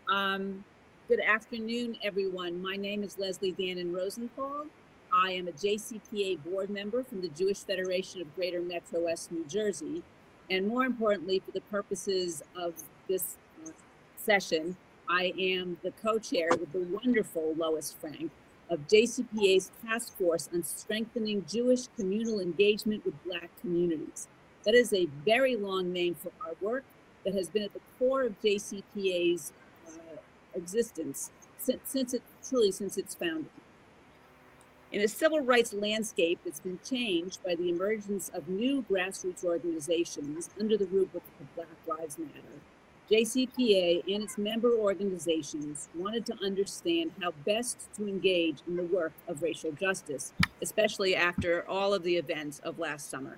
Good afternoon, everyone. My name is Leslie Dannin Rosenthal. I am a JCPA board member from the Jewish Federation of Greater Metro West New Jersey. And more importantly, for the purposes of this session, I am the co-chair with the wonderful Lois Frank of JCPA's Task Force on Strengthening Jewish Communal Engagement with Black Communities. That is a very long name for our work that has been at the core of JCPA's existence since its founding. In a civil rights landscape that's been changed by the emergence of new grassroots organizations under the rubric of Black Lives Matter, JCPA and its member organizations wanted to understand how best to engage in the work of racial justice, especially after all of the events of last summer.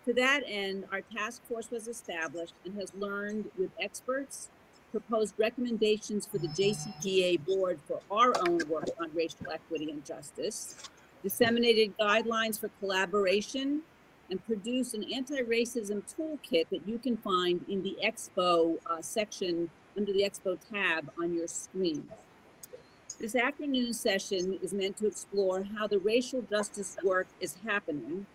To that end, our task force was established and has learned with experts, proposed recommendations for the JCPA board for our own work on racial equity and justice, disseminated guidelines for collaboration, and produced an anti-racism toolkit that you can find in the Expo section under the Expo tab on your screen. This afternoon session is meant to explore how the racial justice work is happening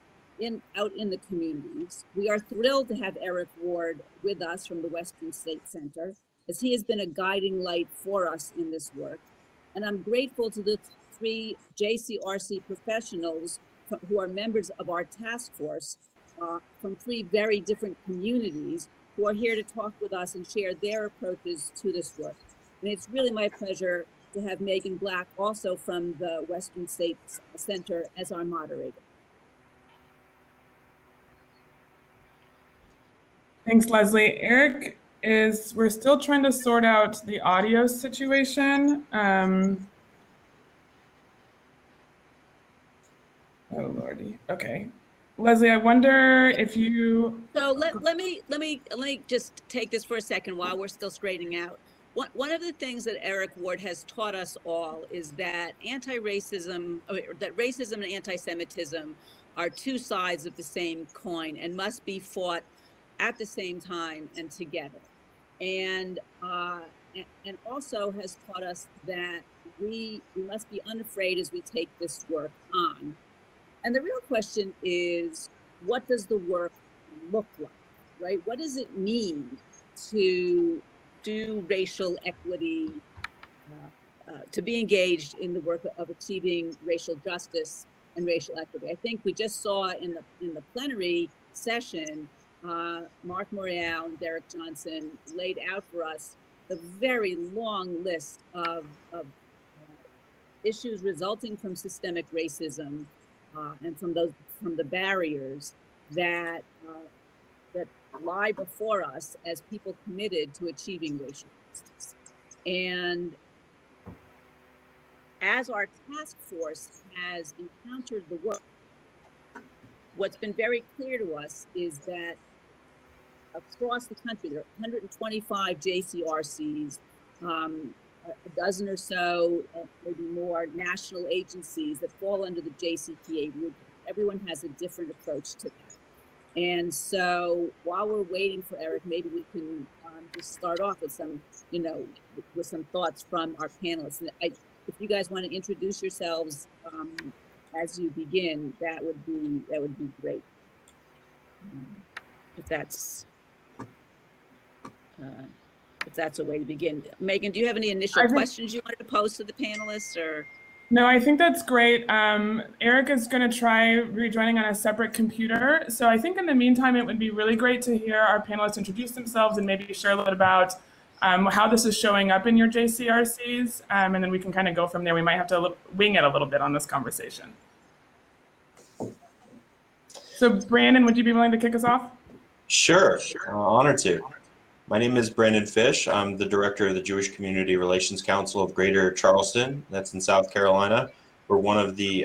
out in the communities. We are thrilled to have Eric Ward with us from the Western State Center, as he has been a guiding light for us in this work. And I'm grateful to the 3 JCRC professionals who are members of our task force from 3 very different communities who are here to talk with us and share their approaches to this work. And it's really my pleasure to have Megan Black, also from the Western State Center, as our moderator. Thanks, Leslie. Eric, we're still trying to sort out the audio situation. Oh Lordy. Okay, Leslie, I wonder if you. So let me just take this for a second while we're still straightening out. One of the things that Eric Ward has taught us all is that racism and anti-Semitism are 2 sides of the same coin and must be fought at the same time and together. And also has taught us that we must be unafraid as we take this work on. And the real question is, what does the work look like, right? What does it mean to do racial equity, to be engaged in the work of achieving racial justice and racial equity? I think we just saw in the plenary session, Mark Morial and Derek Johnson laid out for us the very long list of issues resulting from systemic racism and from the barriers that lie before us as people committed to achieving racial justice. And as our task force has encountered the work, what's been very clear to us is that across the country, there are 125 JCRCs, a dozen or so, maybe more, national agencies that fall under the JCPA rubric. Everyone has a different approach to that. And so while we're waiting for Eric, maybe we can just start off with some, with some thoughts from our panelists. And if you guys want to introduce yourselves as you begin, that would be great. If that's a way to begin. Megan, do you have any initial questions you wanted to pose to the panelists, or? No, I think that's great. Eric is going to try rejoining on a separate computer. So I think in the meantime, it would be really great to hear our panelists introduce themselves and maybe share a little bit about how this is showing up in your JCRCs. And then we can kind of go from there. We might have to wing it a little bit on this conversation. So Brandon, would you be willing to kick us off? Sure, honored to. My name is Brandon Fish. I'm the director of the Jewish Community Relations Council of Greater Charleston. That's in South Carolina. We're one of the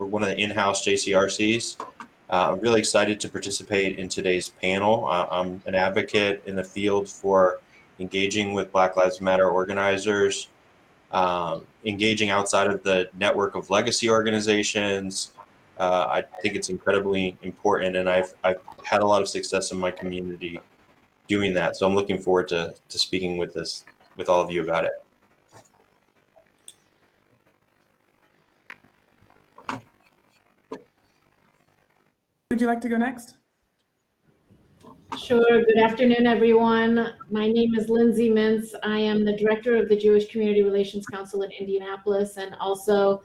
in-house JCRCs. I'm really excited to participate in today's panel. I'm an advocate in the field for engaging with Black Lives Matter organizers, engaging outside of the network of legacy organizations. I think it's incredibly important, and I've had a lot of success in my community doing that. So I'm looking forward to speaking with this with all of you about it. Would you like to go next? Sure. Good afternoon, everyone. My name is Lindsay Mintz. I am the director of the Jewish Community Relations Council in Indianapolis, and also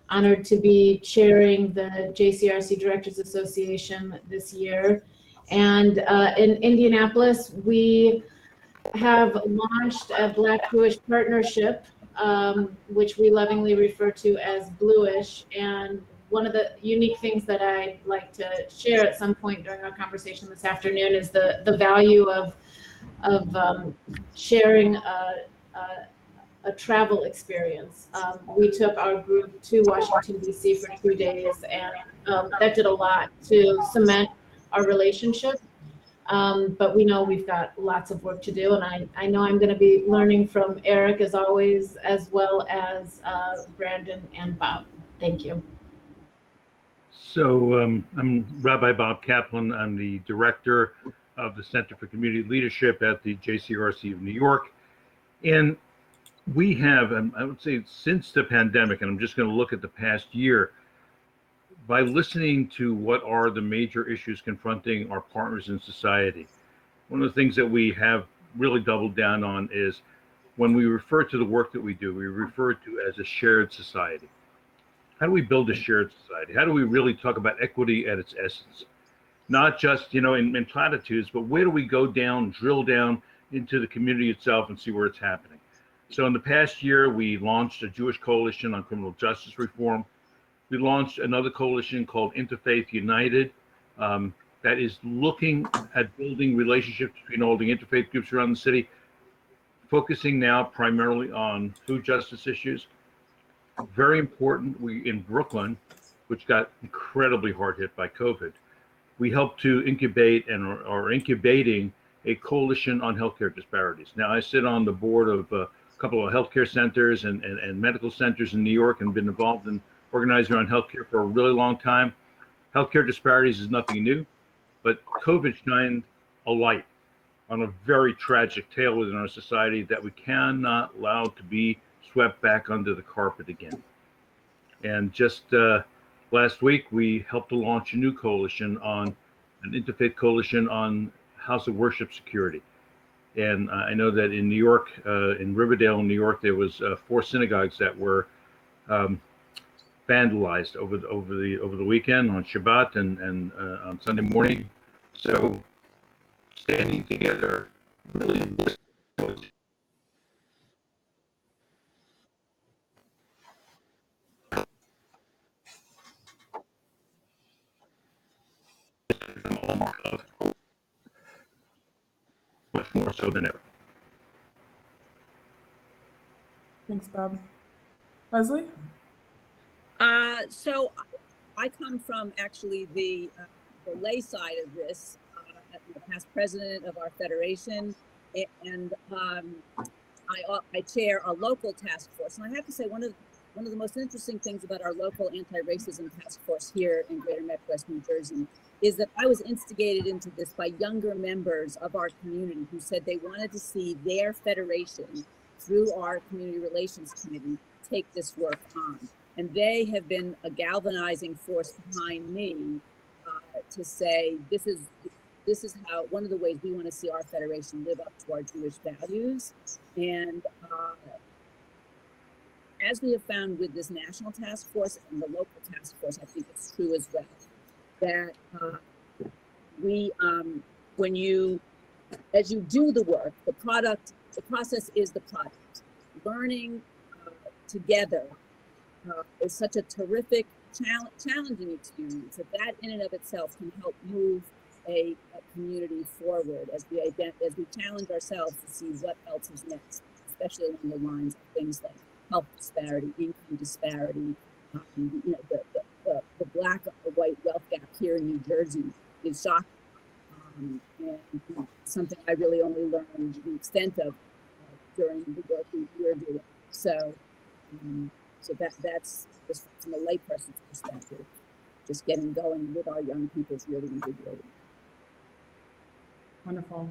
honored to be chairing the JCRC Directors Association this year. And in Indianapolis, we have launched a Black-Jewish partnership, which we lovingly refer to as Bluish. And one of the unique things that I'd like to share at some point during our conversation this afternoon is the value of sharing a travel experience. We took our group to Washington, D.C. for 2 days, and that did a lot to cement our relationship. But we know we've got lots of work to do, and I know I'm going to be learning from Eric as always, as well as Brandon and Bob. Thank you. So I'm Rabbi Bob Kaplan. I'm the director of the Center for Community Leadership at the JCRC of New York. And we have, I would say since the pandemic, and I'm just going to look at the past year, by listening to what are the major issues confronting our partners in society, one of the things that we have really doubled down on is when we refer to the work that we do, we refer to as a shared society. How do we build a shared society? How do we really talk about equity at its essence? Not just, in platitudes, but where do we go down, drill down into the community itself and see where it's happening? So in the past year, we launched a Jewish coalition on criminal justice reform. We launched another coalition called Interfaith United that is looking at building relationships between all the interfaith groups around the city, focusing now primarily on food justice issues. Very important, we in Brooklyn, which got incredibly hard hit by COVID, we helped to incubate and are incubating a coalition on healthcare disparities. Now, I sit on the board of a couple of healthcare centers and medical centers in New York and been involved in organizing around healthcare for a really long time. Healthcare disparities is nothing new, but COVID shined a light on a very tragic tale within our society that we cannot allow to be swept back under the carpet again. And just last week, we helped to launch a new coalition on an interfaith coalition on house of worship security. And I know that in New York, in Riverdale, New York, there was 4 synagogues that were vandalized over the weekend on Shabbat and on Sunday morning. So standing together really much more so than ever. Thanks, Bob. Leslie? So I come from actually the lay side of this, the past president of our federation, and I chair a local task force. And I have to say, one of the most interesting things about our local anti-racism task force here in Greater Metro New Jersey is that I was instigated into this by younger members of our community who said they wanted to see their federation through our community relations committee take this work on. And they have been a galvanizing force behind me to say this is how one of the ways we want to see our federation live up to our Jewish values. And as we have found with this national task force and the local task force, I think it's true as well, that as you do the work, the process is the product. Learning together is such a terrific, challenging experience that in and of itself can help move a community forward as we challenge ourselves to see what else is next, especially along the lines of things like health disparity, income disparity. The black or white wealth gap here in New Jersey is shocking, and something I really only learned the extent of during the work we're doing. So that's just from a layperson's perspective, just getting going with our young people is really invigorating. Wonderful.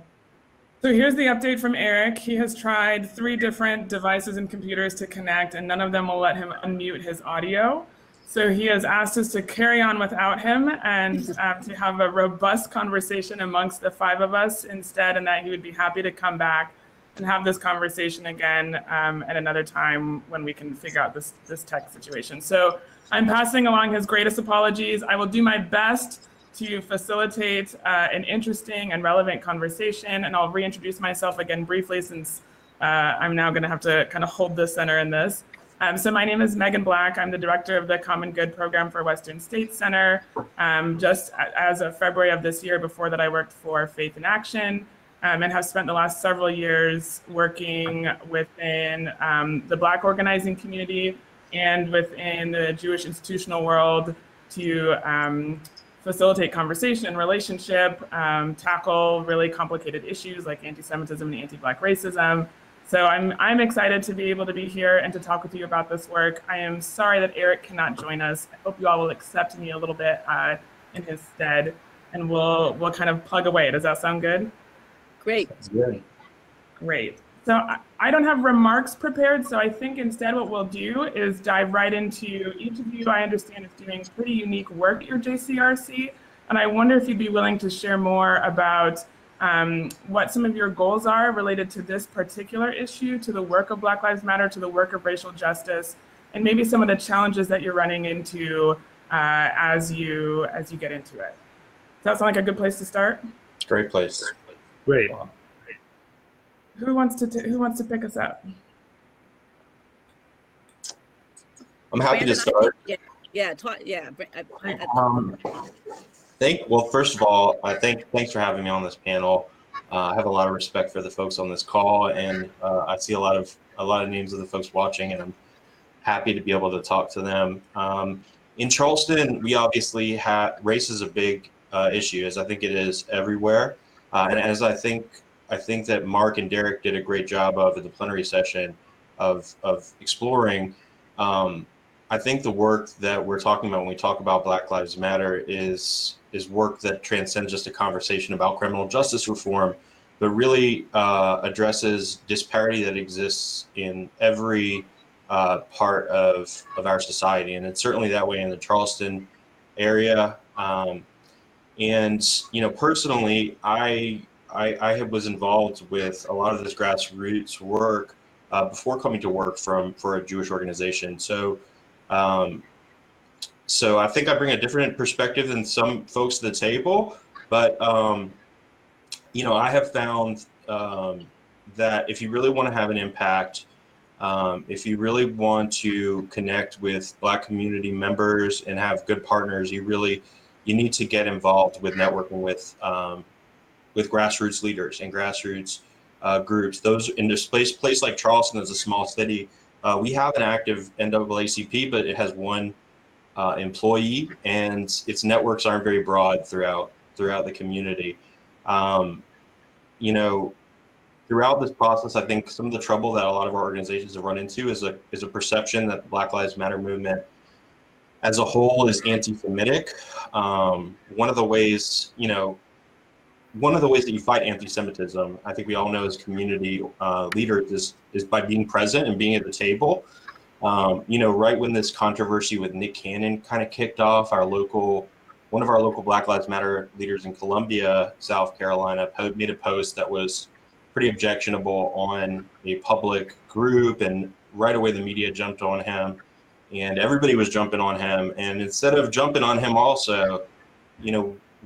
So here's the update from Eric. He has tried 3 different devices and computers to connect, and none of them will let him unmute his audio. So he has asked us to carry on without him and to have a robust conversation amongst the 5 of us instead, and that he would be happy to come back and have this conversation again at another time when we can figure out this tech situation. So I'm passing along his greatest apologies. I will do my best to facilitate an interesting and relevant conversation, and I'll reintroduce myself again briefly since I'm now going to have to kind of hold the center in this. So my name is Megan Black. I'm the director of the Common Good Program for Western States Center. Just as of February of this year, before that I worked for Faith in Action, and have spent the last several years working within the Black organizing community and within the Jewish institutional world to facilitate conversation and relationship, tackle really complicated issues like anti-Semitism and anti-Black racism. So I'm excited to be able to be here and to talk with you about this work. I am sorry that Eric cannot join us. I hope you all will accept me a little bit in his stead, and we'll kind of plug away. Does that sound good? Great. That's good. Great. So I don't have remarks prepared, so I think instead what we'll do is dive right into each of you. I understand is doing pretty unique work at your JCRC, and I wonder if you'd be willing to share more about what some of your goals are related to this particular issue, to the work of Black Lives Matter, to the work of racial justice, and maybe some of the challenges that you're running into as you get into it. Does that sound like a good place to start? Great place. Great. Who wants to pick us up? I'm happy to start. Well, first of all, thanks for having me on this panel. I have a lot of respect for the folks on this call, and I see a lot of names of the folks watching, and I'm happy to be able to talk to them. In Charleston, we obviously have race is a big issue, as I think it is everywhere, and as I think that Mark and Derek did a great job of at the plenary session of exploring. I think the work that we're talking about when we talk about Black Lives Matter is work that transcends just a conversation about criminal justice reform, but really addresses disparity that exists in every part of our society. And it's certainly that way in the Charleston area. And, personally, I was involved with a lot of this grassroots work before coming to work for a Jewish organization. So I think I bring a different perspective than some folks to the table, but I have found that if you really want to have an impact, if you really want to connect with Black community members and have good partners, you need to get involved with networking with grassroots leaders and grassroots groups. Those in this place like Charleston is a small city. We have an active NAACP, but it has one employee, and its networks aren't very broad throughout the community. Throughout this process, I think some of the trouble that a lot of our organizations have run into is a perception that the Black Lives Matter movement as a whole is anti-Semitic. One of the ways that you fight anti-Semitism, I think we all know as community leaders, is by being present and being at the table. Right when this controversy with Nick Cannon kind of kicked off, one of our local Black Lives Matter leaders in Columbia, South Carolina, made a post that was pretty objectionable on a public group, and right away the media jumped on him, and everybody was jumping on him. And instead of jumping on him also,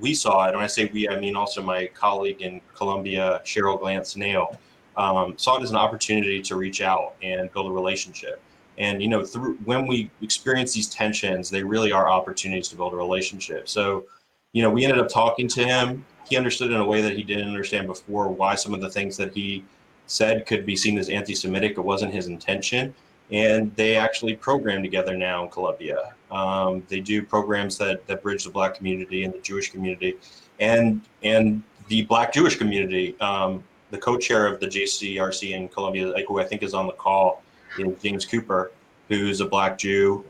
we saw it, and I say we, I mean also my colleague in Columbia, Cheryl Glantz-Nail, saw it as an opportunity to reach out and build a relationship. And when we experience these tensions, they really are opportunities to build a relationship. So, we ended up talking to him. He understood in a way that he didn't understand before why some of the things that he said could be seen as anti-Semitic. It wasn't his intention. And they actually program together now in Columbia. They do programs that bridge the Black community and the Jewish community and the Black Jewish community. The co-chair of the JCRC in Columbia, who I think is on the call, is James Cooper, who's a Black Jew,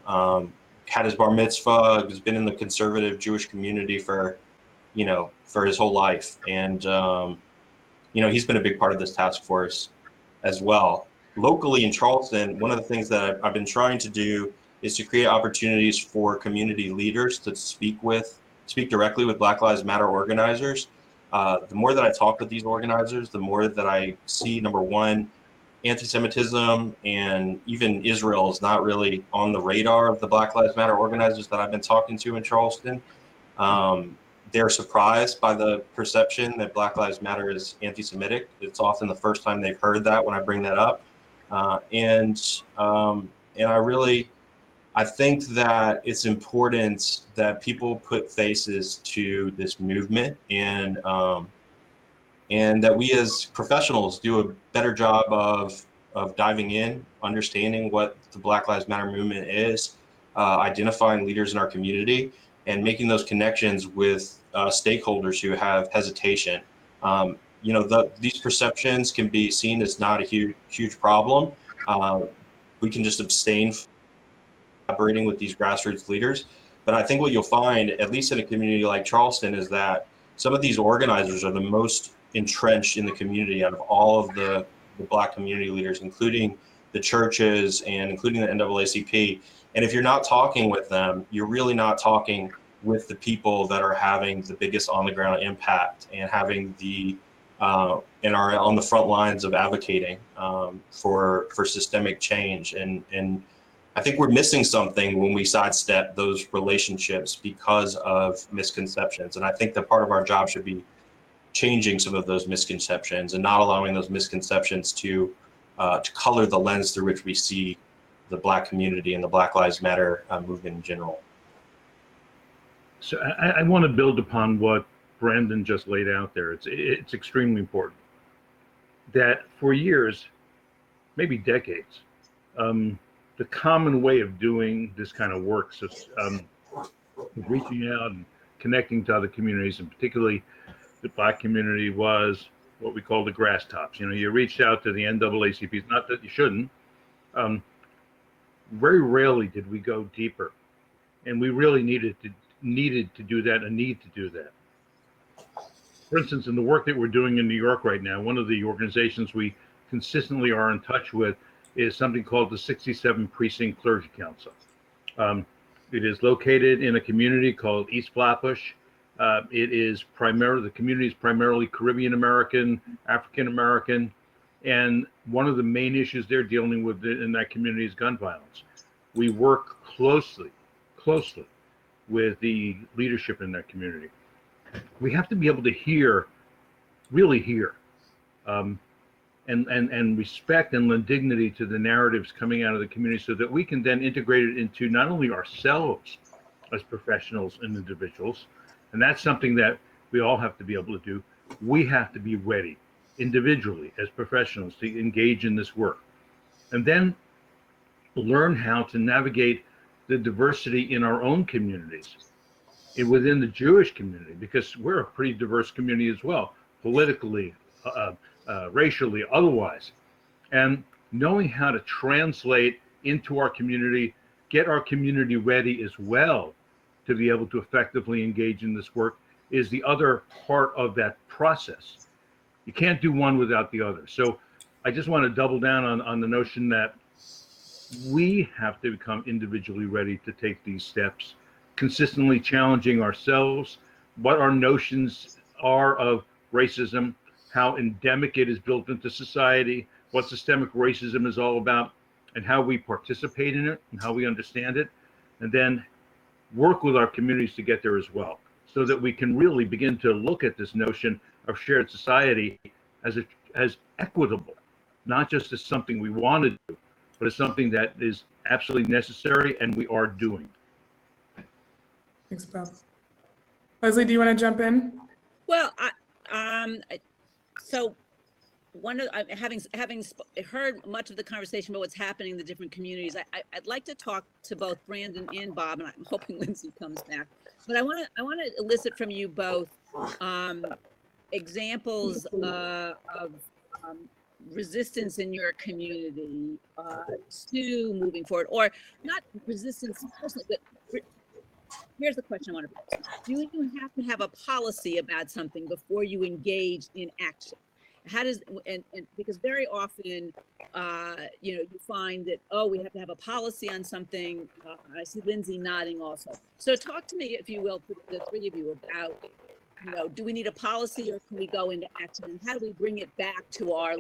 had his bar mitzvah, has been in the conservative Jewish community for his whole life. And he's been a big part of this task force as well. Locally in Charleston, one of the things that I've been trying to do is to create opportunities for community leaders to speak directly with Black Lives Matter organizers. The more that I talk with these organizers, the more that I see, number one, anti-Semitism and even Israel is not really on the radar of the Black Lives Matter organizers that I've been talking to in Charleston. They're surprised by the perception that Black Lives Matter is anti-Semitic. It's often the first time they've heard that when I bring that up. And I think that it's important that people put faces to this movement, and that we as professionals do a better job of diving in, understanding what the Black Lives Matter movement is, identifying leaders in our community, and making those connections with stakeholders who have hesitation. These perceptions can be seen as not a huge problem. We can just abstain from collaborating with these grassroots leaders. But I think what you'll find, at least in a community like Charleston, is that some of these organizers are the most entrenched in the community out of all of the Black community leaders, including the churches and including the NAACP. And if you're not talking with them, you're really not talking with the people that are having the biggest on the ground impact and having and are on the front lines of advocating for systemic change. And I think we're missing something when we sidestep those relationships because of misconceptions. And I think that part of our job should be changing some of those misconceptions and not allowing those misconceptions to color the lens through which we see the Black community and the Black Lives Matter movement in general. So I want to build upon what Brandon just laid out there. It's extremely important that for years, maybe decades, the common way of doing this kind of work, so reaching out and connecting to other communities, and particularly the Black community, was what we call the grass tops. You reached out to the NAACPs, not that you shouldn't. Very rarely did we go deeper, and we really needed to do that and need to do that. For instance, in the work that we're doing in New York right now, one of the organizations we consistently are in touch with is something called the 67 Precinct Clergy Council. It is located in a community called East Flatbush. The community is primarily Caribbean American, African American, and one of the main issues they're dealing with in that community is gun violence. We work closely with the leadership in that community. We have to be able to really hear, and respect and lend dignity to the narratives coming out of the community, so that we can then integrate it into not only ourselves as professionals and individuals, and that's something that we all have to be able to do. We have to be ready individually as professionals to engage in this work, and then learn how to navigate the diversity in our own communities, within the Jewish community, because we're a pretty diverse community as well, politically, racially, otherwise. And knowing how to translate into our community, get our community ready as well to be able to effectively engage in this work, is the other part of that process. You can't do one without the other. So I just want to double down on the notion that we have to become individually ready to take these steps, consistently challenging ourselves, what our notions are of racism, how endemic it is built into society, what systemic racism is all about, and how we participate in it and how we understand it, and then work with our communities to get there as well, so that we can really begin to look at this notion of shared society as equitable, not just as something we want to do, but as something that is absolutely necessary and we are doing. Thanks, Bob. Leslie, do you want to jump in? Well, so having heard much of the conversation about what's happening in the different communities, I'd like to talk to both Brandon and Bob, and I'm hoping Lindsay comes back. But I want to elicit from you both examples of resistance in your community to moving forward, or not resistance personally, but here's the question I want to pose. Do you have to have a policy about something before you engage in action? how does, and because very often, you know, you find that, oh, we have to have a policy on something. I see Lindsay nodding also. So talk to me, if you will, the three of you, about, you know, do we need a policy or can we go into action? And how do we bring it back to our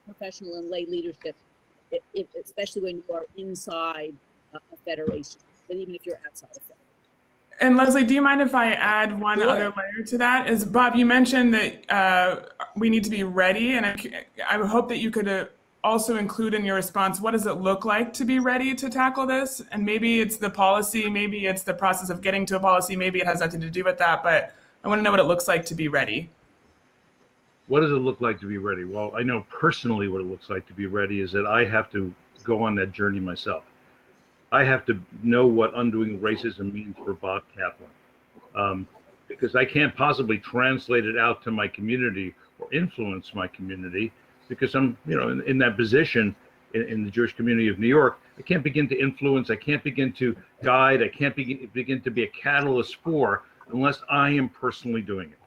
professional and lay leadership, especially when you are inside a federation, but even if you're outside of it? And Leslie, do you mind if I add one Sure. other layer to that? Is Bob, you mentioned that we need to be ready, and I would hope that you could also include in your response, what does it look like to be ready to tackle this? And maybe it's the policy, maybe it's the process of getting to a policy, maybe it has nothing to do with that, but I want to know what it looks like to be ready. What does it look like to be ready? Well, I know personally what it looks like to be ready is that I have to go on that journey myself. I have to know what undoing racism means for Bob Kaplan, because I can't possibly translate it out to my community or influence my community, because I'm, you know, in that position in the Jewish community of New York. I can't begin to influence, I can't begin to guide, I can't begin to be a catalyst for, unless I am personally doing it.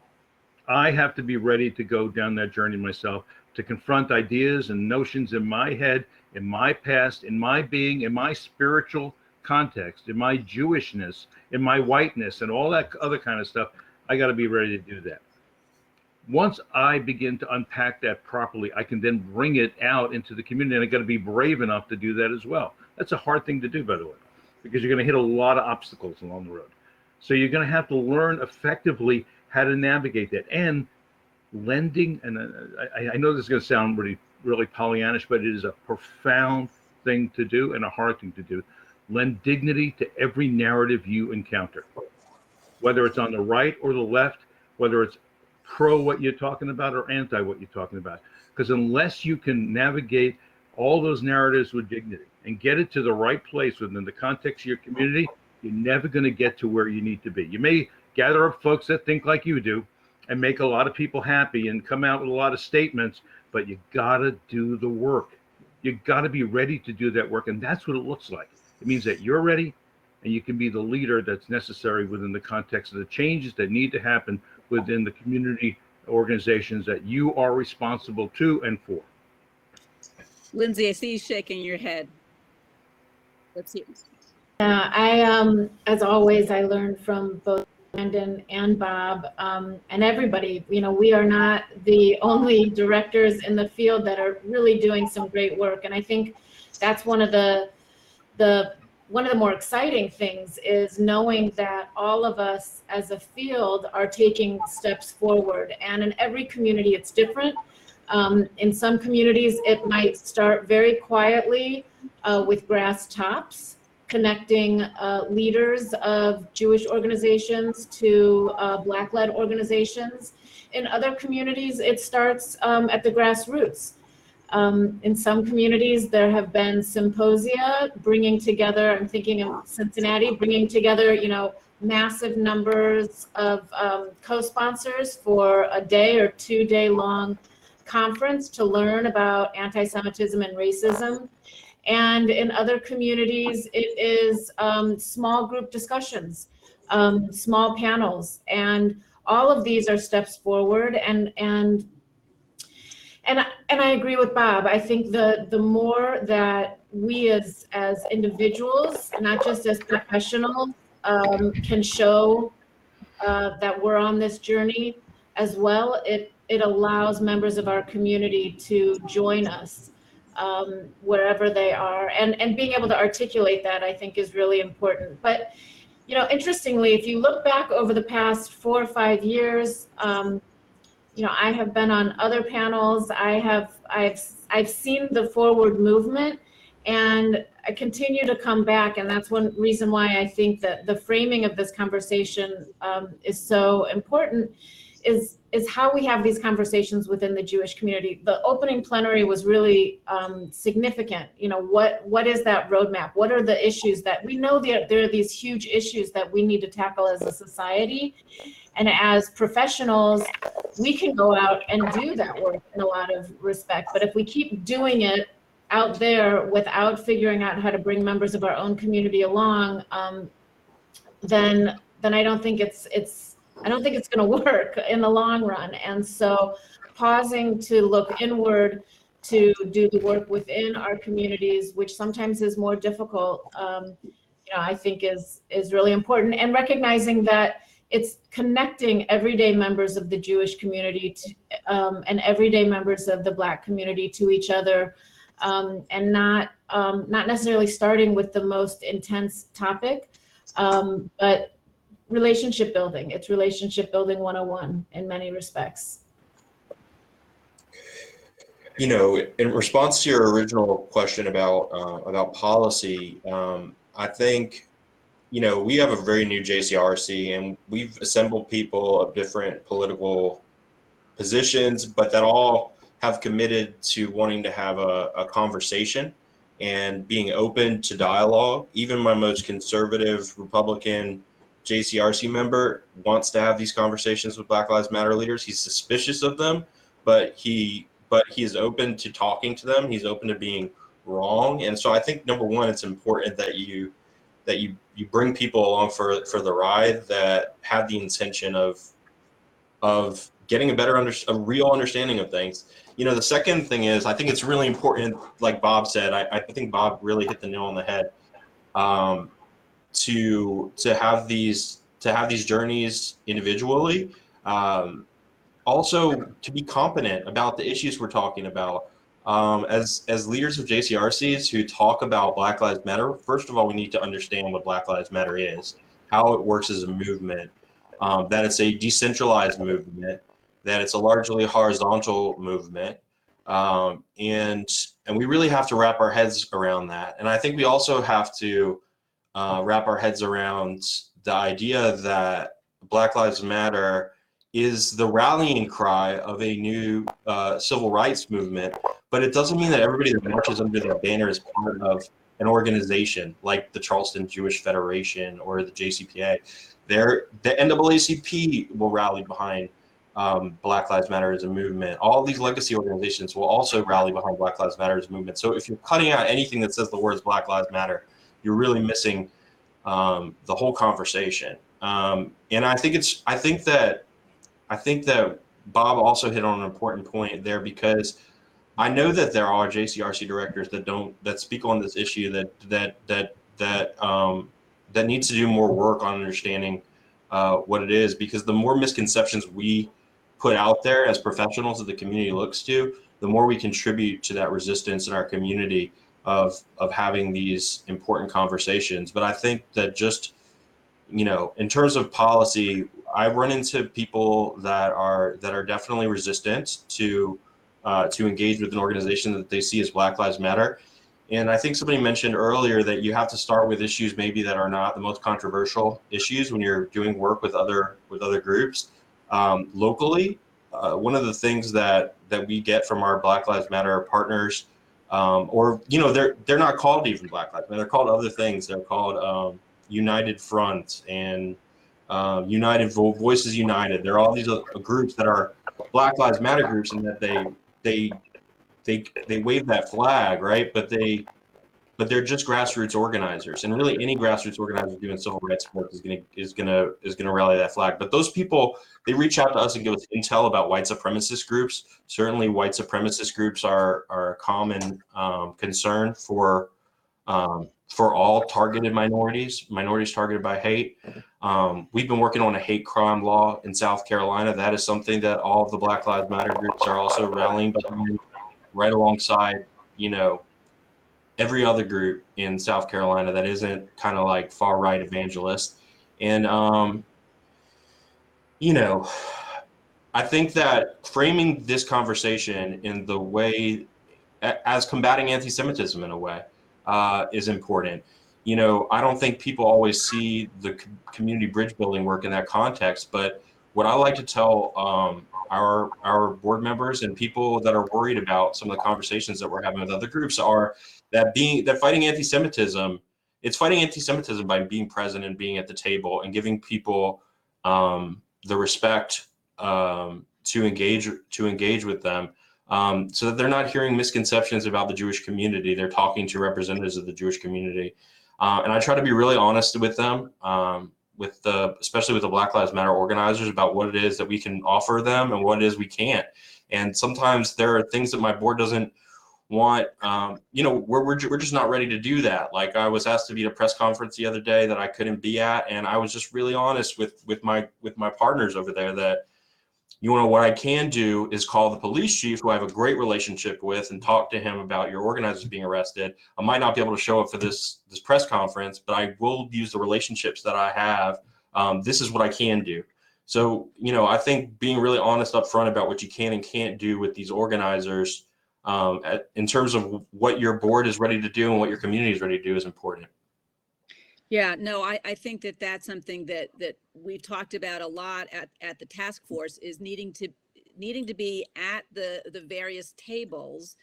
I have to be ready to go down that journey myself, to confront ideas and notions in my head, in my past, in my being, in my spiritual context, in my Jewishness, in my whiteness, and all that other kind of stuff. I got to be ready to do that. Once I begin to unpack that properly, I can then bring it out into the community, and I got to be brave enough to do that as well. That's a hard thing to do, by the way, because you're going to hit a lot of obstacles along the road. So you're going to have to learn effectively how to navigate that. And lending, and I know this is going to sound really Pollyannish, but it is a profound thing to do and a hard thing to do. Lend dignity to every narrative you encounter, whether it's on the right or the left, whether it's pro what you're talking about or anti what you're talking about. Because unless you can navigate all those narratives with dignity and get it to the right place within the context of your community, you're never going to get to where you need to be. You may gather up folks that think like you do and make a lot of people happy and come out with a lot of statements, but you gotta do the work. You gotta be ready to do that work, and that's what it looks like. It means that you're ready and you can be the leader that's necessary within the context of the changes that need to happen within the community organizations that you are responsible to and for. Lindsay, I see you shaking your head. Let's hear it. As always, I learned from both Brandon and Bob, and everybody. You know, we are not the only directors in the field that are really doing some great work, and I think that's one of the more exciting things is knowing that all of us as a field are taking steps forward, and in every community it's different. In some communities it might start very quietly with grass tops, connecting leaders of Jewish organizations to Black-led organizations. In other communities, it starts at the grassroots. In some communities, there have been symposia bringing together, I'm thinking of Cincinnati, bringing together, you know, massive numbers of co-sponsors for a day or 2 day long conference to learn about anti-Semitism and racism. And in other communities, it is small group discussions, small panels, and all of these are steps forward. And I agree with Bob. I think the more that we as individuals, not just as professionals, can show that we're on this journey as well, it allows members of our community to join us wherever they are, and being able to articulate that, I think, is really important. But, you know, interestingly, if you look back over the past 4 or 5 years, you know, I have been on other panels. I've seen the forward movement, and I continue to come back, and that's one reason why I think that the framing of this conversation is so important. Is how we have these conversations within the Jewish community. The opening plenary was really significant. You know, what is that roadmap? What are the issues that we know there are these huge issues that we need to tackle as a society, and as professionals, we can go out and do that work in a lot of respect. But if we keep doing it out there without figuring out how to bring members of our own community along, then I don't think it's I don't think it's going to work in the long run. And so pausing to look inward, to do the work within our communities, which sometimes is more difficult, I think is really important. And recognizing that it's connecting everyday members of the Jewish community to, and everyday members of the Black community to each other, and not necessarily starting with the most intense topic, but relationship building. It's relationship building 101 in many respects. In response to your original question about policy, I think, we have a very new JCRC, and we've assembled people of different political positions, but that all have committed to wanting to have a conversation and being open to dialogue. Even my most conservative Republican JCRC member wants to have these conversations with Black Lives Matter leaders. He's suspicious of them, but he is open to talking to them. He's open to being wrong. And so I think, number one, it's important that you bring people along for the ride that have the intention of getting a real understanding of things. The second thing is, I think it's really important, like Bob said, I think Bob really hit the nail on the head, to have these journeys individually. Also, to be competent about the issues we're talking about. As leaders of JCRCs who talk about Black Lives Matter, first of all, we need to understand what Black Lives Matter is, how it works as a movement, that it's a decentralized movement, that it's a largely horizontal movement, and we really have to wrap our heads around that. And I think we also have to wrap our heads around the idea that Black Lives Matter is the rallying cry of a new civil rights movement, but it doesn't mean that everybody that marches under that banner is part of an organization like the Charleston Jewish Federation or the JCPA. The NAACP will rally behind Black Lives Matter as a movement. All these legacy organizations will also rally behind Black Lives Matter as a movement. So if you're cutting out anything that says the words Black Lives Matter, you're really missing the whole conversation. And I think that Bob also hit on an important point there, because I know that there are JCRC directors that speak on this issue that needs to do more work on understanding what it is, because the more misconceptions we put out there as professionals that the community looks to, the more we contribute to that resistance in our community of having these important conversations. But I think that just, in terms of policy, I run into people that are definitely resistant to engage with an organization that they see as Black Lives Matter. And I think somebody mentioned earlier that you have to start with issues maybe that are not the most controversial issues when you're doing work with other groups locally. One of the things that we get from our Black Lives Matter partners, they're not called even Black Lives Matter, they're called other things. They're called United Front and United Voices United. There are all these groups that are Black Lives Matter groups, and that they wave that flag, right? But they're just grassroots organizers, and really any grassroots organizer doing civil rights work is gonna rally that flag. But those people, they reach out to us and give us intel about white supremacist groups. Certainly, white supremacist groups are a common concern for all targeted minorities targeted by hate. We've been working on a hate crime law in South Carolina. That is something that all of the Black Lives Matter groups are also rallying behind, right alongside, every other group in South Carolina that isn't kind of like far right evangelist. And, I think that framing this conversation in the way as combating anti-Semitism in a way is important. I don't think people always see the community bridge building work in that context, but what I like to tell our board members and people that are worried about some of the conversations that we're having with other groups are that fighting anti-Semitism, it's fighting anti-Semitism by being present and being at the table and giving people the respect to engage with them, so that they're not hearing misconceptions about the Jewish community. They're talking to representatives of the Jewish community. And I try to be really honest with them, especially with the Black Lives Matter organizers about what it is that we can offer them and what it is we can't. And sometimes there are things that my board doesn't want. We're just not ready to do that. Like, I was asked to be at a press conference the other day that I couldn't be at, and I was just really honest with my partners over there that, what I can do is call the police chief, who I have a great relationship with, and talk to him about your organizers being arrested. I might not be able to show up for this press conference, but I will use the relationships that I have. This is what I can do. So, I think being really honest up front about what you can and can't do with these organizers, in terms of what your board is ready to do and what your community is ready to do, is important. Yeah, no, I think that that's something that we've talked about a lot at the task force, is needing to be at the various tables,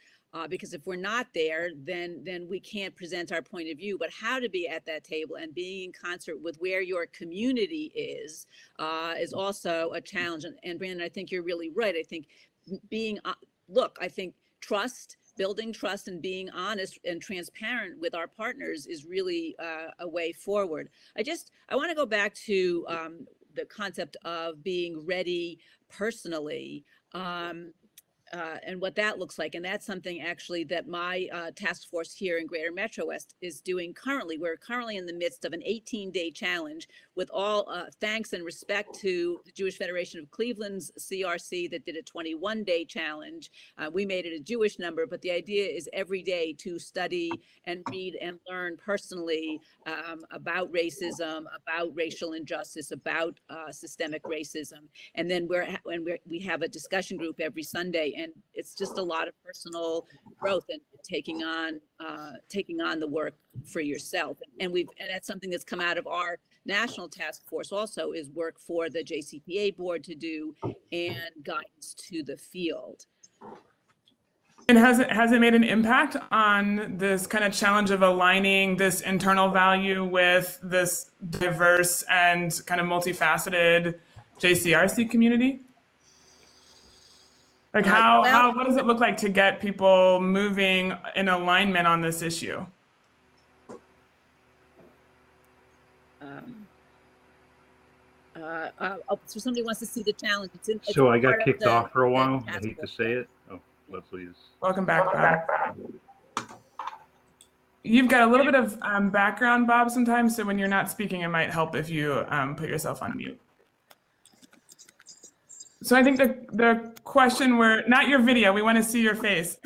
because if we're not there, then we can't present our point of view. But how to be at that table and being in concert with where your community is also a challenge. And Brandon, I think you're really right. I think I think building trust and being honest and transparent with our partners is really a way forward. I want to go back to the concept of being ready personally, and what that looks like. And that's something actually that my task force here in Greater Metro West is doing currently. We're currently in the midst of an 18-day challenge, with all thanks and respect to the Jewish Federation of Cleveland's CRC that did a 21-day challenge. We made it a Jewish number, but the idea is every day to study and read and learn personally about racism, about racial injustice, about systemic racism. And then we have a discussion group every Sunday, and it's just a lot of personal growth and taking on the work for yourself. And that's something that's come out of our national task force also, is work for the JCPA board to do and guidance to the field. And has it made an impact on this kind of challenge of aligning this internal value with this diverse and kind of multifaceted JCRC community? Like what does it look like to get people moving in alignment on this issue? So somebody wants to see the challenge. So I got kicked off for a while. I hate to say it. Oh, Leslie is. Welcome back, Bob. You've got a little bit of background, Bob, sometimes. So when you're not speaking, it might help if you put yourself on mute. So I think the question not your video, we want to see your face.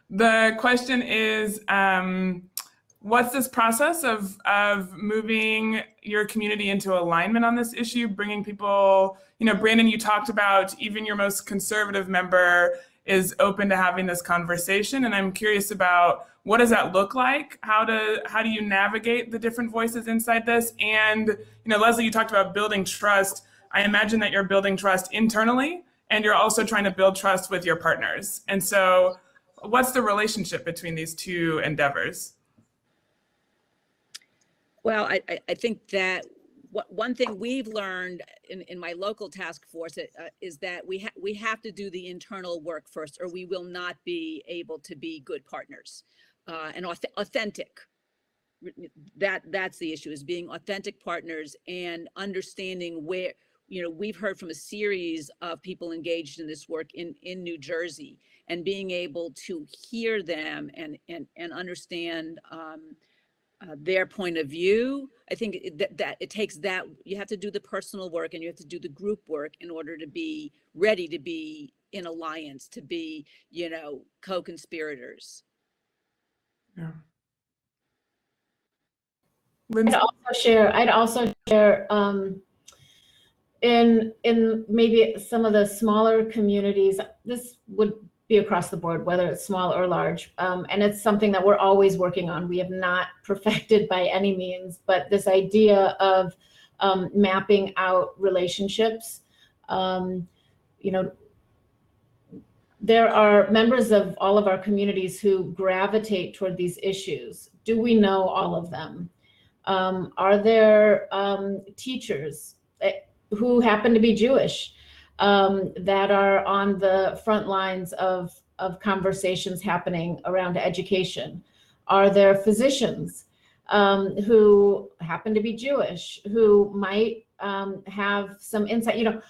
The question is, what's this process of moving your community into alignment on this issue, bringing people, Brandon, you talked about even your most conservative member is open to having this conversation. And I'm curious about, what does that look like? How do you navigate the different voices inside this? And, Leslie, you talked about building trust. I imagine that you're building trust internally, and you're also trying to build trust with your partners. And so what's the relationship between these two endeavors? Well, I think that one thing we've learned in my local task force is that we have to do the internal work first, or we will not be able to be good partners and authentic. That's the issue, is being authentic partners and understanding where, we've heard from a series of people engaged in this work in New Jersey, and being able to hear them and understand their point of view. I think that it takes that, you have to do the personal work and you have to do the group work in order to be ready to be in alliance, to be, co-conspirators. Yeah. I'd also share in maybe some of the smaller communities, this would be across the board, whether it's small or large. And it's something that we're always working on. We have not perfected by any means, but this idea of mapping out relationships. There are members of all of our communities who gravitate toward these issues. Do we know all of them? Are there teachers who happen to be Jewish that are on the front lines of conversations happening around education? Are there physicians who happen to be Jewish, who might have some insight, you know,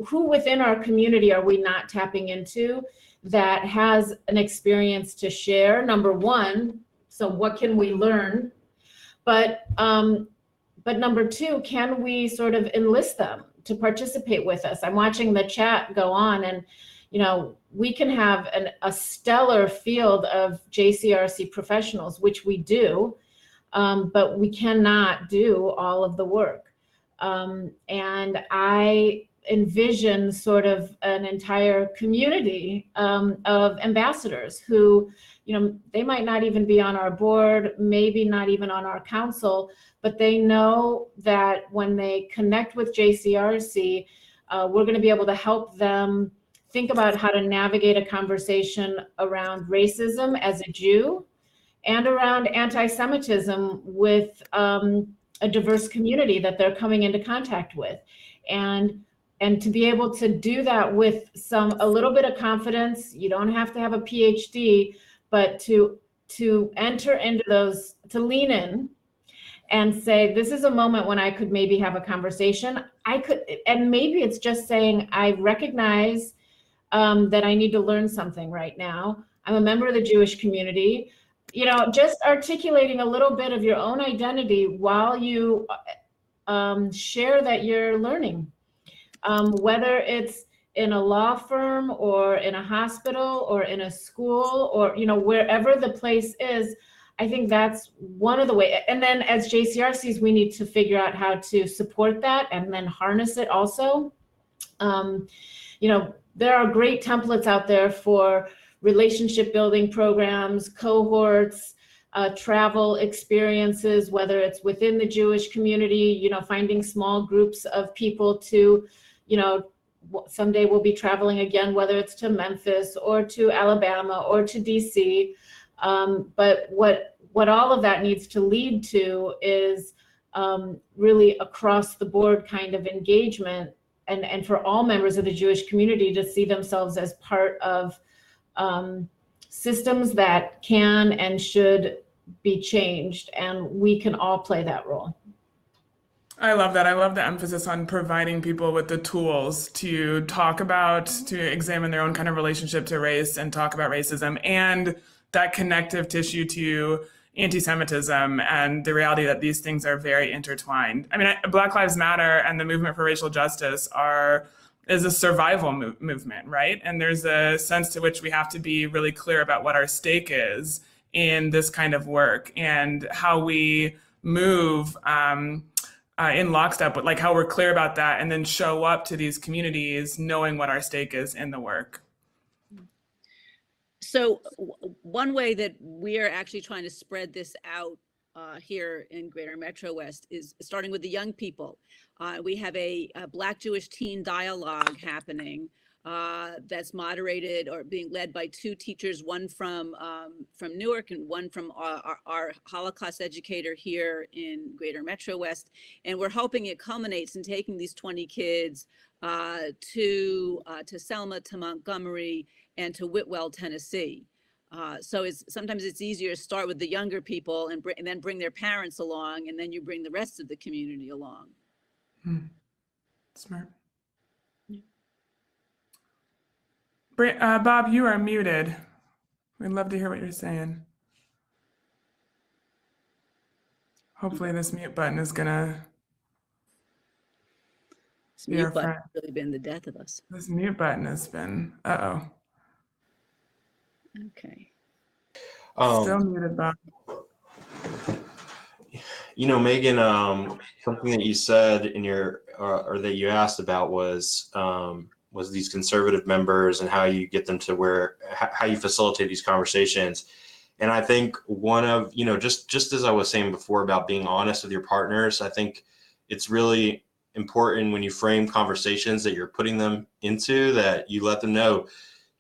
who within our community are we not tapping into that has an experience to share, number one, so what can we learn? But number two, can we sort of enlist them to participate with us? I'm watching the chat go on, and you know, we can have a stellar field of JCRC professionals, which we do, but we cannot do all of the work. And I envision sort of an entire community of ambassadors who, you know, they might not even be on our board, maybe not even on our council, but they know that when they connect with JCRC, we're going to be able to help them think about how to navigate a conversation around racism as a Jew and around anti-Semitism with a diverse community that they're coming into contact with. And to be able to do that with a little bit of confidence, you don't have to have a PhD, but to enter into those, to lean in and say, this is a moment when I could maybe have a conversation. And maybe it's just saying, I recognize that I need to learn something right now. I'm a member of the Jewish community. You know, just articulating a little bit of your own identity while you share that you're learning. Whether it's in a law firm or in a hospital or in a school or, you know, wherever the place is, I think that's one of the ways. And then as JCRCs, we need to figure out how to support that and then harness it also. You know, there are great templates out there for relationship building programs, cohorts, travel experiences, whether it's within the Jewish community, you know, finding small groups of people to, you know, someday we'll be traveling again, whether it's to Memphis or to Alabama or to DC. But what all of that needs to lead to is really across the board kind of engagement and for all members of the Jewish community to see themselves as part of systems that can and should be changed, and we can all play that role. I love that. I love the emphasis on providing people with the tools to talk about, to examine their own kind of relationship to race and talk about racism, and that connective tissue to anti-Semitism and the reality that these things are very intertwined. I mean, Black Lives Matter and the movement for racial justice is a survival movement, right? And there's a sense to which we have to be really clear about what our stake is in this kind of work and how we move in lockstep, but like how we're clear about that and then show up to these communities knowing what our stake is in the work. So one way that we are actually trying to spread this out here in Greater Metro West is starting with the young people. We have a Black Jewish teen dialogue happening that's moderated or being led by two teachers, one from Newark and one from our Holocaust educator here in Greater Metro West. And we're hoping it culminates in taking these 20 kids to Selma, to Montgomery, and to Whitwell, Tennessee. So sometimes it's easier to start with the younger people and then bring their parents along, and then you bring the rest of the community along. Smart. Bob, you are muted. We'd love to hear what you're saying. Hopefully this mute button is gonna This mute button has really been the death of us. This mute button has been, uh-oh. Okay. Still muted, Bob. You know, Megan, something that you said in your, or that you asked about was these conservative members and how you get them to how you facilitate these conversations. And I think one of, you know, just as I was saying before about being honest with your partners, I think it's really important when you frame conversations that you're putting them into, that you let them know,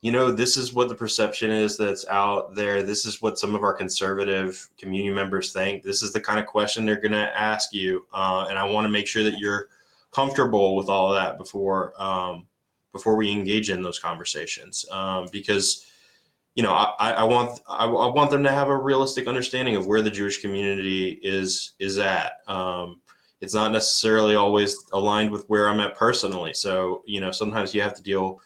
you know, this is what the perception is that's out there. This is what some of our conservative community members think. This is the kind of question they're going to ask you. And I want to make sure that you're comfortable with all of that before we engage in those conversations. Because, I want them to have a realistic understanding of where the Jewish community is at. It's not necessarily always aligned with where I'm at personally. So, sometimes you have to deal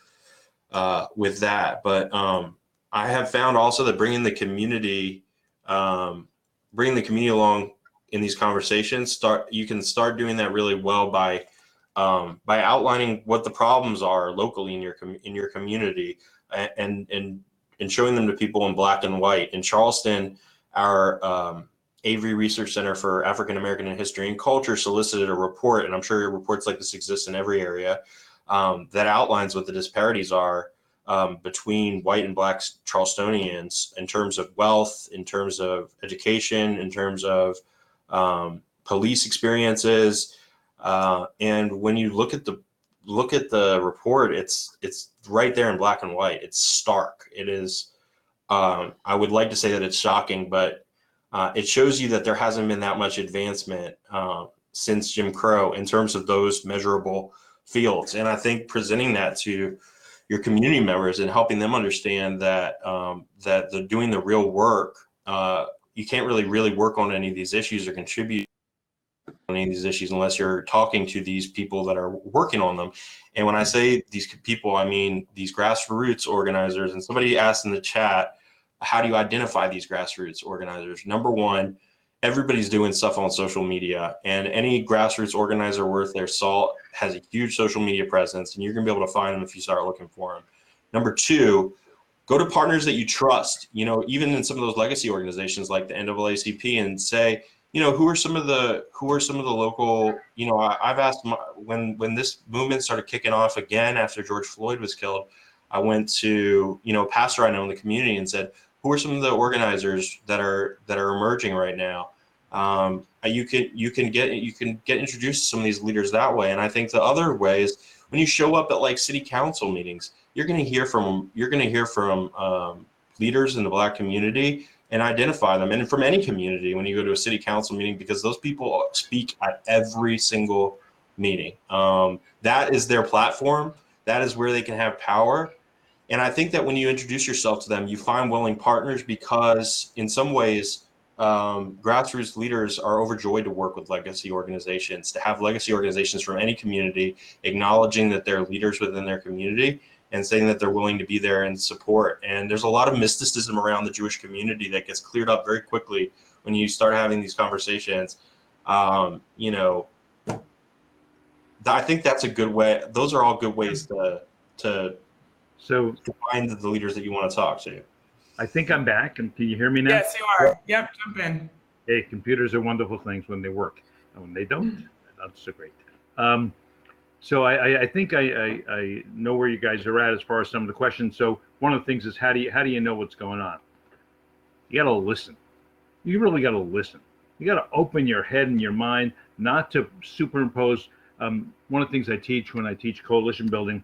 with that. But I have found also that bringing the community along in these conversations, you can start doing that really well by outlining what the problems are locally in your community and showing them to people in black and white. In Charleston, our Avery Research Center for African American History and Culture solicited a report, and I'm sure reports like this exist in every area, that outlines what the disparities are between white and black Charlestonians in terms of wealth, in terms of education, in terms of police experiences. And when you look at the report, it's right there in black and white. It's stark. It is, I would like to say that it's shocking, but it shows you that there hasn't been that much advancement since Jim Crow in terms of those measurable fields. And I think presenting that to your community members and helping them understand that that they're doing the real work, you can't really work on any of these issues or contribute on any of these issues unless you're talking to these people that are working on them. And when I say these people, I mean these grassroots organizers. And somebody asked in the chat, how do you identify these grassroots organizers? Number one, everybody's doing stuff on social media, and any grassroots organizer worth their salt has a huge social media presence, and you're gonna be able to find them if you start looking for them. Number two, go to partners that you trust, even in some of those legacy organizations like the NAACP, and say, who are some of the local, I've asked when this movement started kicking off again after George Floyd was killed, I went to, a pastor I know in the community and said, who are some of the organizers that are emerging right now? You can get introduced to some of these leaders that way. And I think the other way is when you show up at like city council meetings, you're going to hear from leaders in the Black community and identify them, and from any community when you go to a city council meeting, because those people speak at every single meeting. That is their platform. That is where they can have power. And I think that when you introduce yourself to them, you find willing partners, because in some ways, grassroots leaders are overjoyed to work with legacy organizations, to have legacy organizations from any community acknowledging that they're leaders within their community and saying that they're willing to be there and support. And there's a lot of mysticism around the Jewish community that gets cleared up very quickly when you start having these conversations. I think that's a good way. Those are all good ways to find the leaders that you want to talk to. I think I'm back, and can you hear me now? Yes, you are. Yep, jump in. Hey, computers are wonderful things when they work, and when they don't, not so great. So I think I know where you guys are at as far as some of the questions. So one of the things is, how do you know what's going on? You got to listen. You really got to listen. You got to open your head and your mind, not to superimpose. One of the things I teach when I teach coalition building,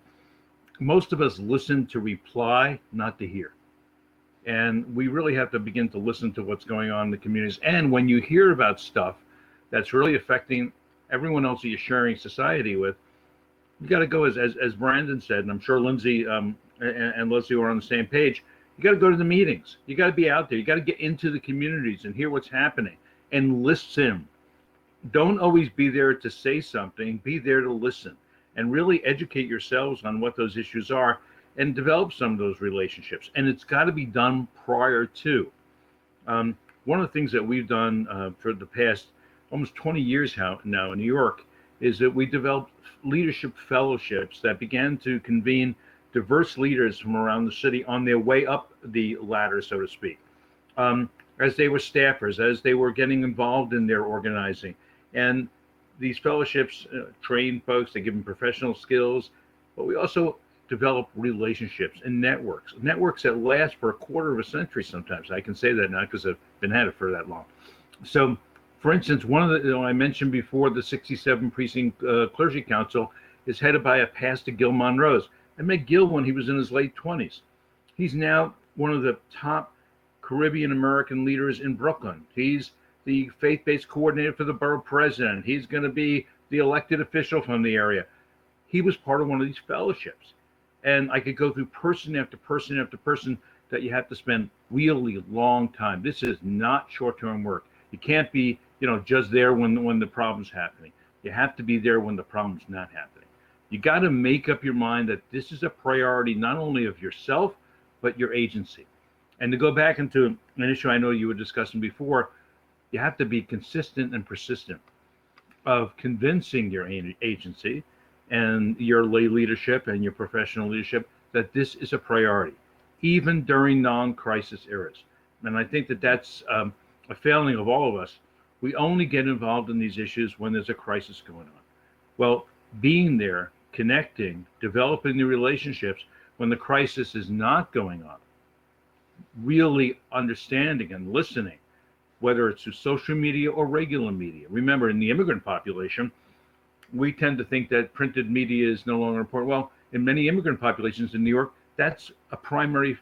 most of us listen to reply, not to hear. And we really have to begin to listen to what's going on in the communities. And when you hear about stuff that's really affecting everyone else that you're sharing society with, you got to go, as Brandon said, and I'm sure Lindsay and Leslie were on the same page, you got to go to the meetings. You got to be out there. You got to get into the communities and hear what's happening and listen. Don't always be there to say something. Be there to listen and really educate yourselves on what those issues are and develop some of those relationships. And it's got to be done prior to. One of the things that we've done for the past almost 20 years now in New York is that we developed leadership fellowships that began to convene diverse leaders from around the city on their way up the ladder, so to speak, as they were staffers, as they were getting involved in their organizing. And these fellowships train folks, they give them professional skills, but we also develop relationships and networks that last for a quarter of a century sometimes. I can say that now because I've been at it for that long. So, for instance, one of the, I mentioned before, the 67 Precinct Clergy Council is headed by a pastor, Gil Monrose. I met Gil when he was in his late 20s. He's now one of the top Caribbean American leaders in Brooklyn. He's the faith-based coordinator for the borough president. He's going to be the elected official from the area. He was part of one of these fellowships. And I could go through person after person after person that you have to spend really long time. This is not short-term work. You can't be, just there when the problem's happening. You have to be there when the problem's not happening. You got to make up your mind that this is a priority not only of yourself, but your agency. And to go back into an issue I know you were discussing before, you have to be consistent and persistent of convincing your agency and your lay leadership and your professional leadership that this is a priority, even during non-crisis eras. And I think that that's a failing of all of us. We only get involved in these issues when there's a crisis going on. Well, being there, connecting, developing the relationships when the crisis is not going on, really understanding and listening, whether it's through social media or regular media. Remember, in the immigrant population, we tend to think that printed media is no longer important. Well, in many immigrant populations in New York, that's a primary,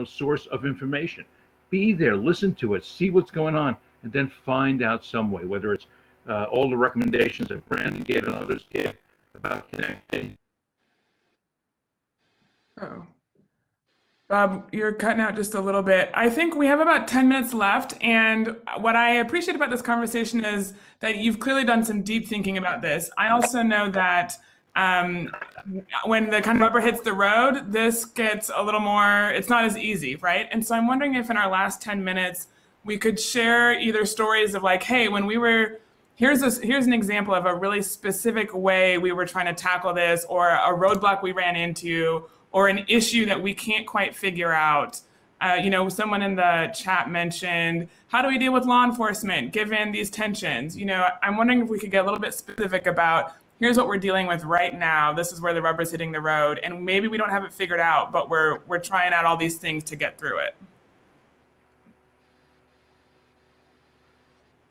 source of information. Be there, listen to it, see what's going on, and then find out some way, whether it's all the recommendations that Brandon gave and others gave about connecting. Oh. Bob, you're cutting out just a little bit. I think we have about 10 minutes left. And what I appreciate about this conversation is that you've clearly done some deep thinking about this. I also know that when the kind of rubber hits the road, this gets a little more, it's not as easy, right? And so I'm wondering if in our last 10 minutes, we could share either stories of like, hey, when we were, here's an example of a really specific way we were trying to tackle this, or a roadblock we ran into, or an issue that we can't quite figure out. Someone in the chat mentioned, how do we deal with law enforcement given these tensions? I'm wondering if we could get a little bit specific about, here's what we're dealing with right now. This is where the rubber's hitting the road. And maybe we don't have it figured out, but we're trying out all these things to get through it.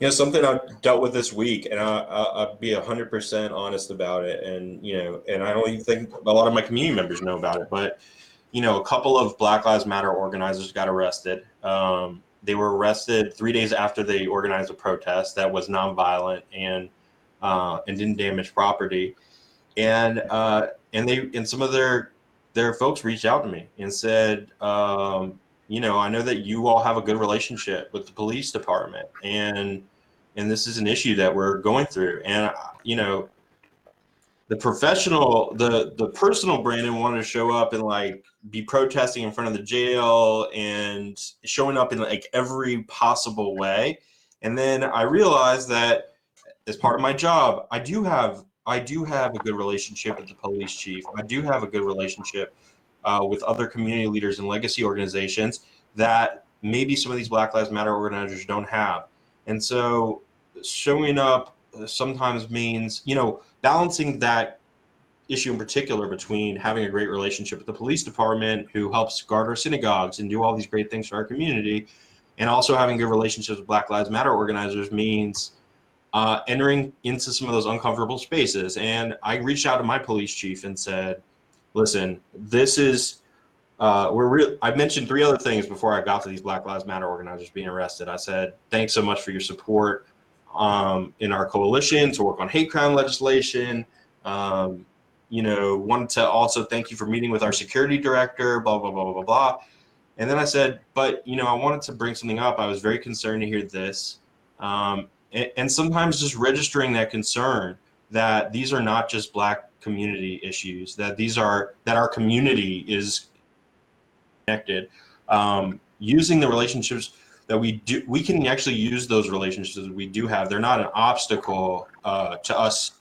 Something I've dealt with this week, and I'll be 100% honest about it. And, and I don't even think a lot of my community members know about it, but, a couple of Black Lives Matter organizers got arrested. They were arrested 3 days after they organized a protest that was nonviolent and didn't damage property. And some of their folks reached out to me and said, I know that you all have a good relationship with the police department, and this is an issue that we're going through. And, the personal Brandon wanted to show up and be protesting in front of the jail and showing up in every possible way. And then I realized that as part of my job, I do have a good relationship with the police chief. I do have a good relationship with other community leaders and legacy organizations that maybe some of these Black Lives Matter organizers don't have. And so showing up sometimes means, balancing that issue in particular between having a great relationship with the police department, who helps guard our synagogues and do all these great things for our community, and also having good relationships with Black Lives Matter organizers means entering into some of those uncomfortable spaces. And I reached out to my police chief and said, listen, this is, I mentioned 3 other things before I got to these Black Lives Matter organizers being arrested. I said, thanks so much for your support in our coalition to work on hate crime legislation. Wanted to also thank you for meeting with our security director, blah, blah, blah, blah, blah, blah. And then I said, but, I wanted to bring something up. I was very concerned to hear this. And sometimes just registering that concern that these are not just Black community issues, that our community is connected, using the relationships that we can actually use those relationships that we do have. They're not an obstacle to us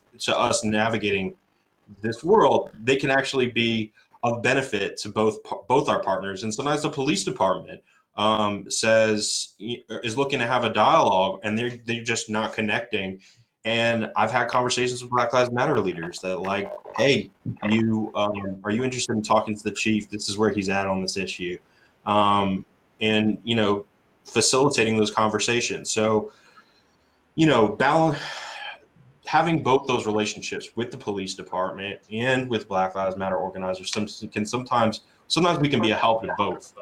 navigating this world. They can actually be of benefit to both our partners. And sometimes the police department is looking to have a dialogue, and they're just not connecting. And I've had conversations with Black Lives Matter leaders that hey, are you interested in talking to the chief? This is where he's at on this issue. And facilitating those conversations. So, having both those relationships with the police department and with Black Lives Matter organizers sometimes we can be a help to both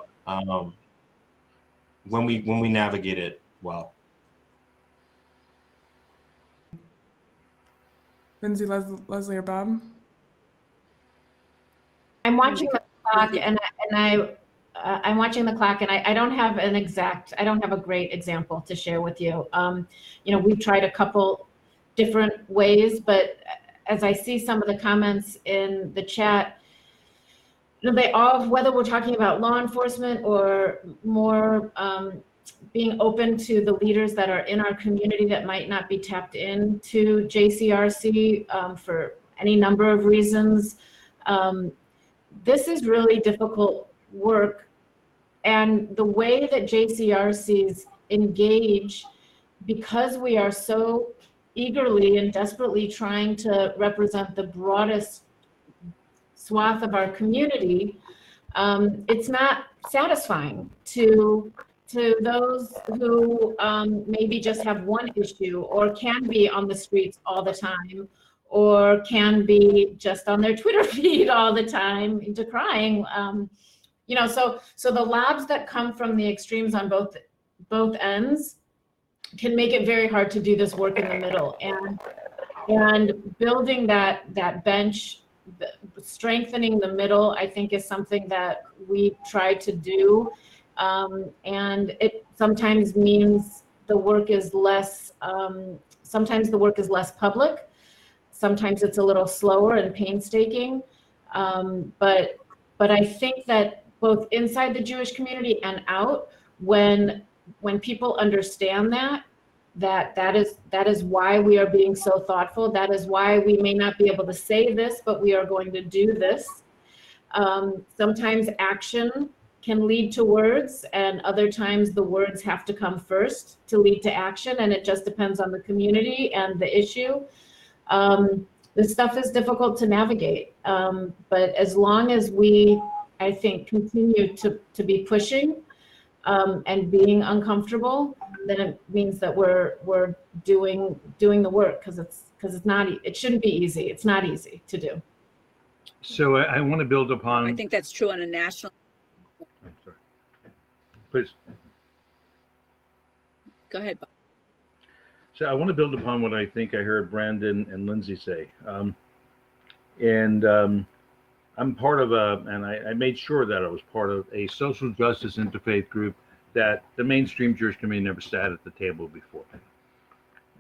when we navigate it well. Lindsay, Leslie, or Bob? I'm watching the clock, and I'm watching the clock, and I don't have a great example to share with you. We've tried a couple different ways, but as I see some of the comments in the chat, they all, whether we're talking about law enforcement or more being open to the leaders that are in our community that might not be tapped into JCRC for any number of reasons. This is really difficult work. And the way that JCRCs engage, because we are so eagerly and desperately trying to represent the broadest swath of our community, it's not satisfying to those who maybe just have one issue or can be on the streets all the time or can be just on their Twitter feed all the time decrying. So the labs that come from the extremes on both ends can make it very hard to do this work in the middle. And building that bench, strengthening the middle, I think is something that we try to do. And it sometimes means the work is less, sometimes the work is less public. Sometimes it's a little slower and painstaking. But I think that both inside the Jewish community and out, when people understand that is why we are being so thoughtful. That is why we may not be able to say this, but we are going to do this. Sometimes action can lead to words, and other times the words have to come first to lead to action, and it just depends on the community and the issue. This stuff is difficult to navigate, but as long as we, I think, continue to be pushing and being uncomfortable, then it means that we're doing the work, because it's not, it shouldn't be easy. It's not easy to do. So I want to build upon. I think that's true on a national. I'm sorry. Please. Go ahead, Bob. So I want to build upon what I think I heard Brandon and Lindsay say. I'm part of and I made sure that I was part of a social justice interfaith group that the mainstream Jewish community never sat at the table before.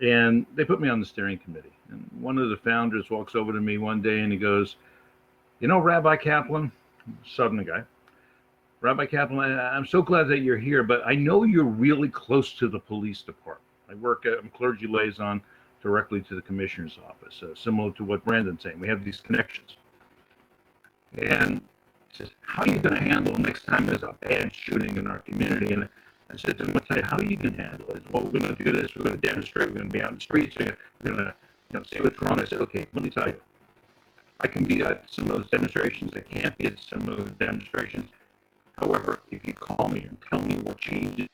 And they put me on the steering committee. And one of the founders walks over to me one day and he goes, Rabbi Kaplan, Southern guy, Rabbi Kaplan, I'm so glad that you're here, but I know you're really close to the police department. I'm clergy liaison directly to the commissioner's office, similar to what Brandon's saying. We have these connections. And he says, how are you going to handle next time there's a bad shooting in our community? And I said to him, I'll tell you how you can handle it. Well, we're going to do this. We're going to demonstrate. We're going to be on the streets. We're going to see what's wrong. I said, okay, let me tell you. I can be at some of those demonstrations. I can't be at some of those demonstrations. However, if you call me and tell me what changes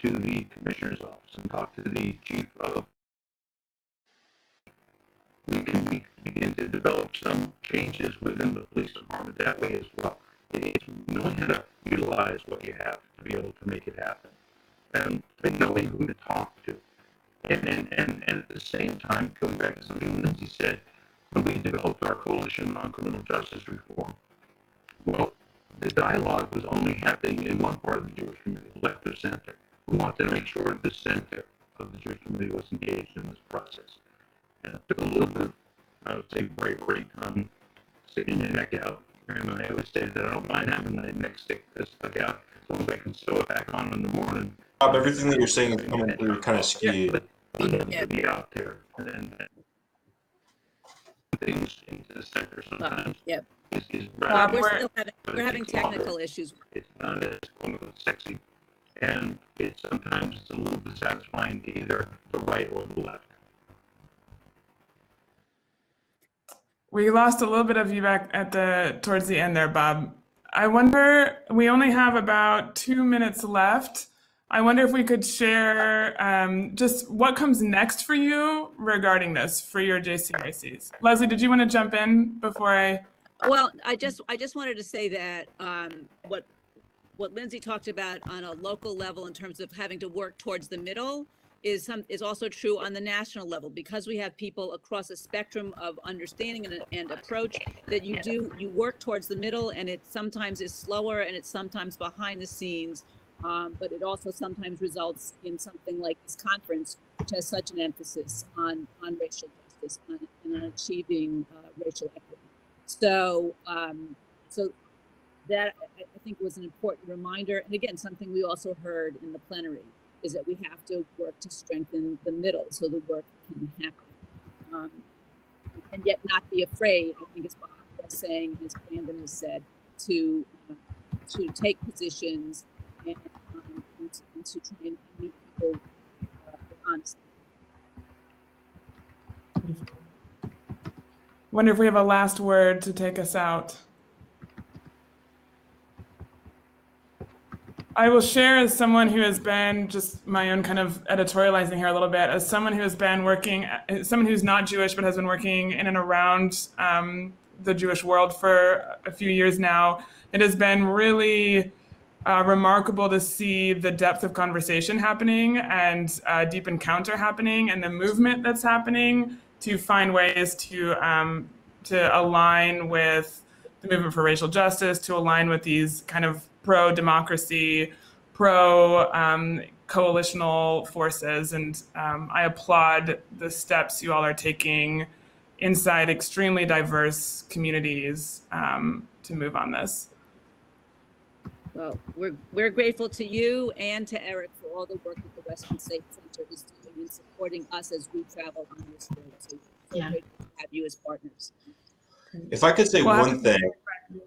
to the commissioner's office and talk to the chief of, we can begin to develop some changes within the police department that way as well. It's knowing how to utilize what you have to be able to make it happen, and knowing who to talk to. And at the same time, going back to something Lindsay said, when we developed our coalition on criminal justice reform, well, the dialogue was only happening in one part of the Jewish community, left or center. We wanted to make sure the center of the Jewish community was engaged in this process. And it took a little bit, I would say, bravery on sticking your neck out. And I always say that I don't mind having my neck stuck out as long as I can sew it back on in the morning. Bob, everything that you're saying is coming through kind of skewed. To be out there and things into the center sometimes. Yep. Is Bob, we're having technical issues. It's not as sexy, and sometimes it's a little dissatisfying to either the right or the left. We lost a little bit of you back towards the end there, Bob. I wonder, we only have about 2 minutes left. I wonder if we could share just what comes next for you regarding this for your JCRCs. Leslie, did you want to jump in before I? Well, I just wanted to say that what Lindsay talked about on a local level in terms of having to work towards the middle, is also true on the national level, because we have people across a spectrum of understanding and approach, that you work towards the middle, and it sometimes is slower and it's sometimes behind the scenes, but it also sometimes results in something like this conference, which has such an emphasis on racial justice and on achieving racial equity. So that I think was an important reminder, and again, something we also heard in the plenary, is that we have to work to strengthen the middle so the work can happen. And yet not be afraid, I think, as Bob was saying, as Brandon has said, to take positions and to try and meet people honestly. Wonder if we have a last word to take us out. I will share, as someone who has been, just my own kind of editorializing here a little bit, as someone who has been working, someone who's not Jewish but has been working in and around the Jewish world for a few years now. It has been really remarkable to see the depth of conversation happening and deep encounter happening, and the movement that's happening to find ways to align with the movement for racial justice, to align with these kind of pro-democracy, pro-coalitional forces. And I applaud the steps you all are taking inside extremely diverse communities to move on this. Well, we're grateful to you and to Eric for all the work that the Western State Center is doing in supporting us as we travel on this road. So we're grateful to have you as partners. If I could say one thing.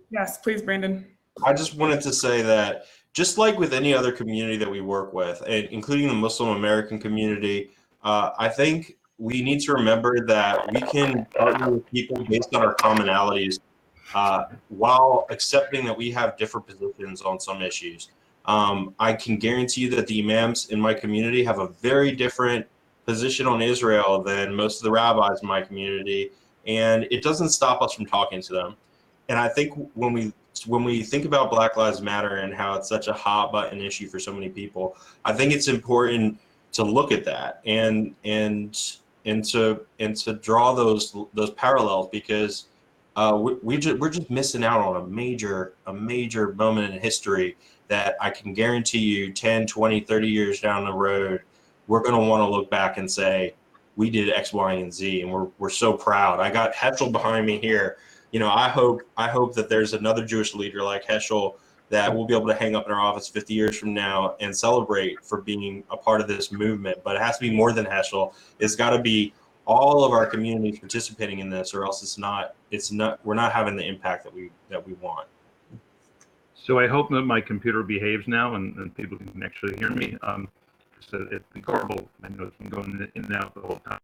Yes, please, Brandon. I just wanted to say that just like with any other community that we work with, including the Muslim American community, I think we need to remember that we can partner with people based on our commonalities while accepting that we have different positions on some issues. I can guarantee you that the imams in my community have a very different position on Israel than most of the rabbis in my community, and it doesn't stop us from talking to them. And I think when we think about Black Lives Matter and how it's such a hot button issue for so many people, I think it's important to look at that and to draw those parallels, because we're just missing out on a major moment in history that I can guarantee you 10, 20, 30 years down the road, we're going to want to look back and say, we did X, Y, and Z, and we're so proud. I got Heschel behind me here. You know, I hope that there's another Jewish leader like Heschel that we'll be able to hang up in our office 50 years from now and celebrate for being a part of this movement. But it has to be more than Heschel. It's got to be all of our communities participating in this, or else we're not having the impact that we want. So I hope that my computer behaves now and people can actually hear me. So it's garbled. I know it's been going in and out the whole time.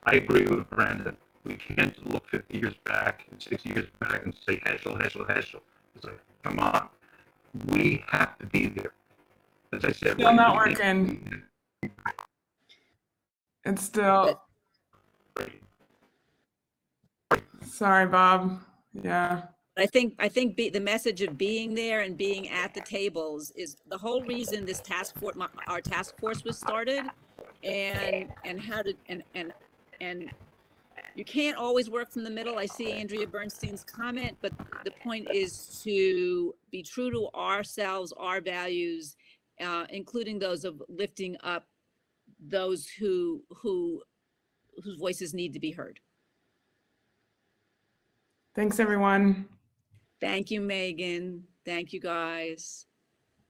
I agree with Brandon. We can't look 50 years back and 60 years back and say Heschel. It's like, come on. We have to be there. As I said, still not working. It's still. Sorry, Bob. Yeah. I think the message of being there and being at the tables is the whole reason this our task force was started, and how to and you can't always work from the middle. I see Andrea Bernstein's comment, but the point is to be true to ourselves, our values, including those of lifting up those whose voices need to be heard. Thanks, everyone. Thank you, Megan. Thank you, guys.